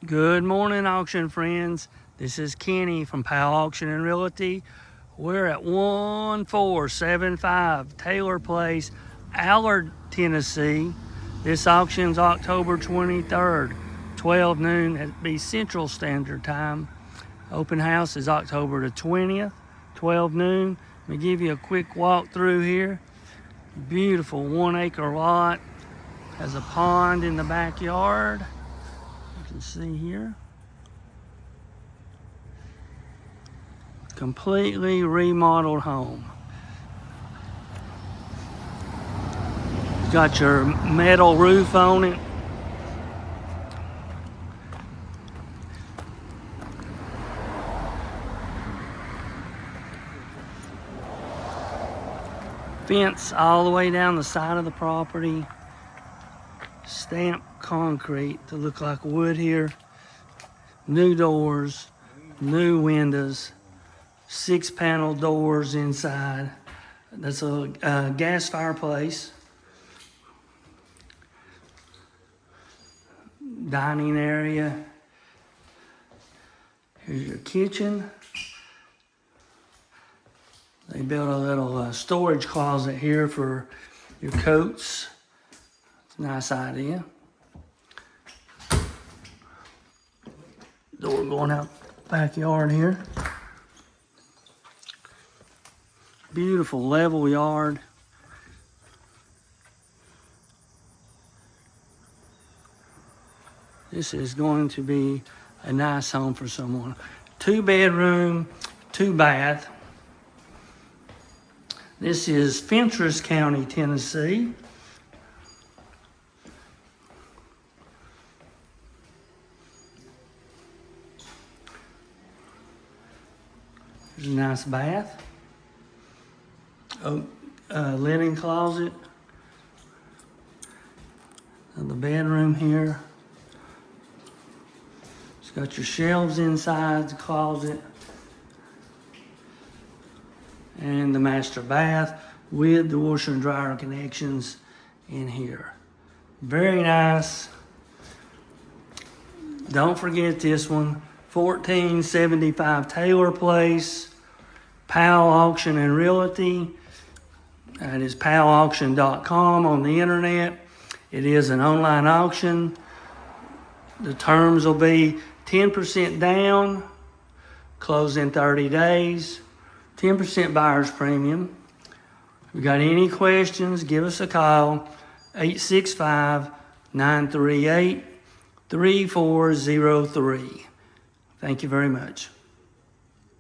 Good morning, auction friends. This is Kenny from Powell Auction and Realty. We're at 1475 Taylor Place, Allard, Tennessee. This auction's October 23rd, 12 noon at Central Standard Time. Open house is October the 20th, 12 noon. Let me give you a quick walk through here. Beautiful 1 acre lot. Has a pond in the backyard. You can see here. Completely remodeled home. It's got your metal roof on it. Fence all the way down the side of the property. Stamped concrete to look like wood here. New doors, new windows, 6-panel doors inside. That's a gas fireplace. Dining area. Here's your kitchen. They built a little storage closet here for your coats. It's a nice idea. Door going out backyard here. Beautiful level yard. This is going to be a nice home for someone. 2-bedroom, 2-bath. This is Fentress County, Tennessee. There's a nice bath. Linen closet. And the bedroom here. It's got your shelves inside the closet. And the master bath with the washer and dryer connections in here. Very nice. Don't forget this one. 1475 Taylor Place, Powell Auction and Realty. That is powellauction.com on the internet. It is an online auction. The terms will be 10% down, close in 30 days, 10% buyer's premium. If you got any questions, give us a call, 865-938-3403. Thank you very much.